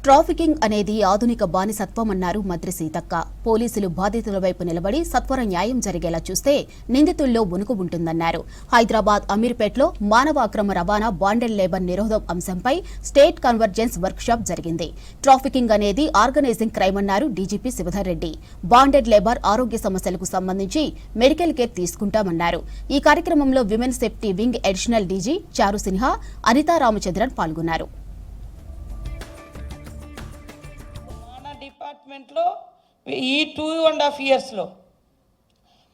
Trafficking అనేది ఆధునిక బానిసత్వం అన్నారు మంత్రి సీతక్క. పోలీసులు బాధితుల వైపు నిలబడి సత్వర న్యాయం జరిగేలా చూస్తే నిందితుల్లో ఉనుకు ఉంటుందన్నారు. హైదరాబాద్ అమీర్పేట్లో మానవ అక్రమ రవాణా బాండెడ్ లేబర్ నిరోధం అంశంపై స్టేట్ కన్వర్జెన్స్ వర్క్షాప్ జరిగింది. ట్రాఫికింగ్ అనేది ఆర్గనైజింగ్ క్రైమ్ అన్నారు DGP Shivadhar Reddy. Bonded labour ఆరోగ్య సమస్యలకు సంబంధించి మెడికల్ కేర్ తీసుకుంటామన్నారు. ఈ కార్యక్రమంలో women safety wing additional DG చారు సిన్హా, అనితా రామచంద్రన్ పాల్గొన్నారు. డిపార్ట్మెంట్లో ఈ 2.5 yearsలో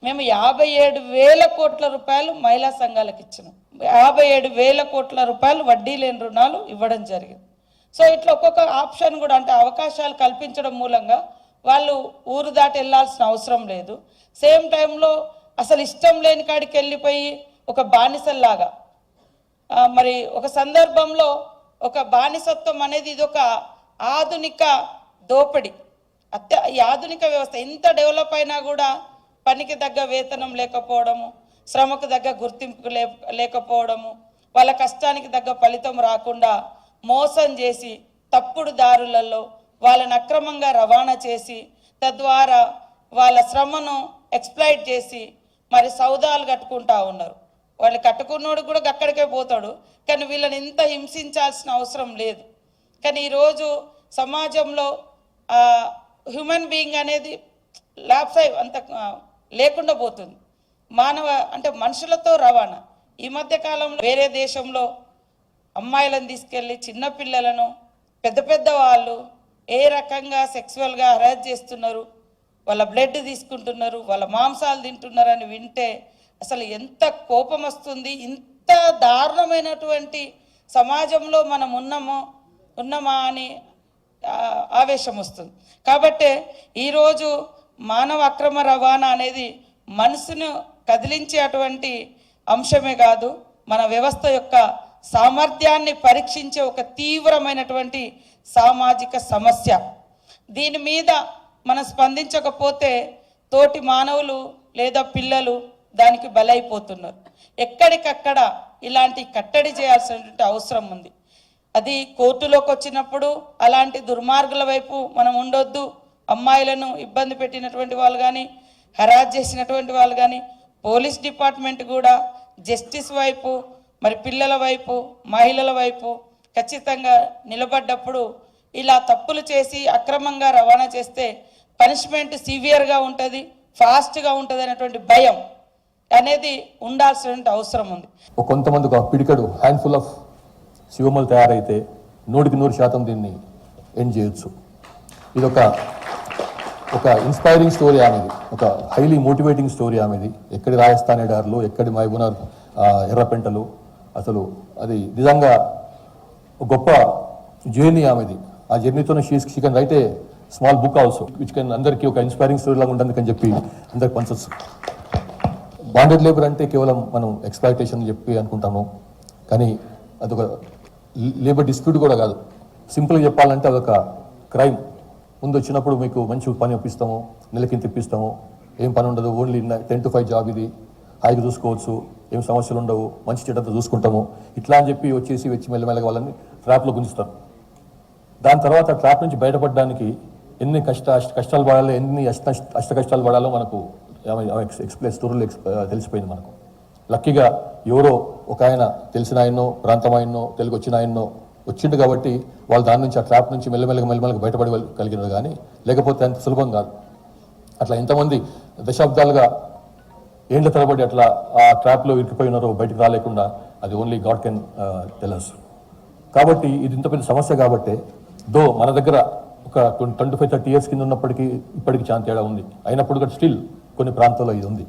మేము 57,000 కోట్ల రూపాయలు మహిళా సంఘాలకు ఇచ్చినాం. 57,000 కోట్ల రూపాయలు వడ్డీ లేని రుణాలు ఇవ్వడం జరిగింది. సో ఇట్లా ఒక్కొక్క ఆప్షన్ కూడా అంటే అవకాశాలు కల్పించడం మూలంగా వాళ్ళు ఊరు దాటి వెళ్ళాల్సిన అవసరం లేదు. సేమ్ టైంలో అసలు ఇష్టం లేని కాడికి వెళ్ళిపోయి ఒక బానిసల్లాగా మరి ఒక సందర్భంలో ఒక బానిసత్వం అనేది ఇది ఒక ఆధునిక దోపిడి. ఈ ఆధునిక వ్యవస్థ ఎంత డెవలప్ అయినా కూడా పనికి తగ్గ వేతనం లేకపోవడము, శ్రమకు తగ్గ గుర్తింపు లేకపోవడము, వాళ్ళ కష్టానికి తగ్గ ఫలితం రాకుండా మోసం చేసి తప్పుడు దారులలో వాళ్ళని అక్రమంగా రవాణా చేసి తద్వారా వాళ్ళ శ్రమను ఎక్స్ప్లాయిట్ చేసి మరి సౌదాలు కట్టుకుంటా ఉన్నారు. వాళ్ళు కట్టుకున్నోడు కూడా అక్కడికే పోతాడు, కానీ వీళ్ళని ఇంత హింసించాల్సిన అవసరం లేదు. కానీ ఈరోజు సమాజంలో హ్యూమన్ బీయింగ్ అనేది ల్యాప్స్ అంత లేకుండా పోతుంది. అంటే మనుషులతో రవాణా. ఈ మధ్య కాలంలో వేరే దేశంలో అమ్మాయిలను తీసుకెళ్ళి చిన్నపిల్లలను పెద్ద పెద్ద వాళ్ళు ఏ రకంగా సెక్సువల్గా హరాస్ చేస్తున్నారు, వాళ్ళ బ్లడ్ తీసుకుంటున్నారు, వాళ్ళ మాంసాలు తింటున్నారని వింటే అసలు ఎంత కోపం వస్తుంది. ఇంత దారుణమైనటువంటి సమాజంలో మనం ఉన్నామా అని ఆవేశం వస్తుంది. కాబట్టి ఈరోజు మానవ అక్రమ రవాణా అనేది మనసును కదిలించేటువంటి అంశమే కాదు, మన వ్యవస్థ యొక్క సామర్థ్యాన్ని పరీక్షించే ఒక తీవ్రమైనటువంటి సామాజిక సమస్య. దీని మీద మనం స్పందించకపోతే తోటి మానవులు లేదా పిల్లలు దానికి బలైపోతున్నారు. ఎక్కడికక్కడ ఇలాంటి కట్టడి చేయాల్సినటువంటి అవసరం ఉంది. అది కోర్టులోకి వచ్చినప్పుడు అలాంటి దుర్మార్గుల వైపు మనం ఉండొద్దు. అమ్మాయిలను ఇబ్బంది పెట్టినటువంటి వాళ్ళు కానీ, హరాస్ చేసినటువంటి వాళ్ళు కానీ, పోలీస్ డిపార్ట్మెంట్ కూడా జస్టిస్ వైపు, మరి పిల్లల వైపు, మహిళల వైపు ఖచ్చితంగా నిలబడ్డప్పుడు ఇలా తప్పులు చేసి అక్రమంగా రవాణా చేస్తే పనిష్మెంట్ సివియర్గా ఉంటుంది, ఫాస్ట్గా ఉంటుంది అనేటువంటి భయం అనేది ఉండాల్సినటువంటి అవసరం ఉంది. కొంతమంది ఒక పిడికడు హ్యాండ్ఫుల్ ఆఫ్ శివములు తయారైతే 100% దీన్ని ఎండ్ చేయొచ్చు. ఇది ఒక ఇన్స్పైరింగ్ స్టోరీ ఆమెది, ఒక హైలీ మోటివేటింగ్ స్టోరీ ఆమెది. ఎక్కడి రాజస్థాన్ ఎడార్లు, ఎక్కడి మహబూబ్నగర్ ఎర్రపెంటలు, అసలు అది నిజంగా గొప్ప జర్నీ ఆమెది. ఆ జర్నీతోనే she can write a small book also which can అందరికీ ఒక ఇన్స్పైరింగ్ స్టోరీ లాగా ఉంటుంది అని చెప్పి అందరికి పంచవచ్చు. బాండెడ్ లేబర్ అంటే కేవలం మనం ఎక్స్‌ప్లాయిటేషన్ చెప్పి అనుకుంటాము, కానీ అదొక లేబర్ డిస్ప్యూట్ కూడా కాదు. సింపుల్గా చెప్పాలంటే అదొక క్రైమ్. ముందు వచ్చినప్పుడు మీకు మంచి పని ఒప్పిస్తాము, నెలకింత ఇప్పిస్తాము, ఏం పని ఉండదు, ఓన్లీ 10 to 5 జాబ్, ఇది హాయిగా చూసుకోవచ్చు, ఏం సమస్యలు ఉండవు, మంచి చెడ్డంతా చూసుకుంటాము, ఇట్లా అని చెప్పి వచ్చి మెల్లమెల్లగా వాళ్ళని ట్రాప్లో గుంజుతారు. దాని తర్వాత ట్రాప్ నుంచి బయటపడడానికి ఎన్ని కష్టాలు పడాలో, ఎన్ని అష్ట కష్టాలు పడాలో మనకు స్టోరీలో తెలిసిపోయింది మనకు. లక్కీగా ఎవరో ఒక ఆయన తెలిసిన ఆయన్నో, ప్రాంతం ఆయన్నో, తెలుగు వచ్చిన ఆయన్నో వచ్చిండు కాబట్టి వాళ్ళు దాని నుంచి ఆ ట్రాప్ నుంచి మెల్లమెల్లగా బయటపడి కలిగినారు. కానీ లేకపోతే అంత సులభం కాదు. అట్లా ఎంతమంది దశాబ్దాలుగా ఏండ్ల తరబడి అట్లా ఆ ట్రాప్లో ఇరుక్కుపోయినారో బయటకు రాలేకుండా, అది only God can tell us. కాబట్టి ఇది ఇంత పెద్ద సమస్య. కాబట్టి మన దగ్గర ఒక 25-30 years కింద ఉన్నప్పటికీ ఇప్పటికీ చాలా తేడా ఉంది. అయినప్పుడు కూడా స్టిల్ కొన్ని ప్రాంతాల్లో ఇది ఉంది.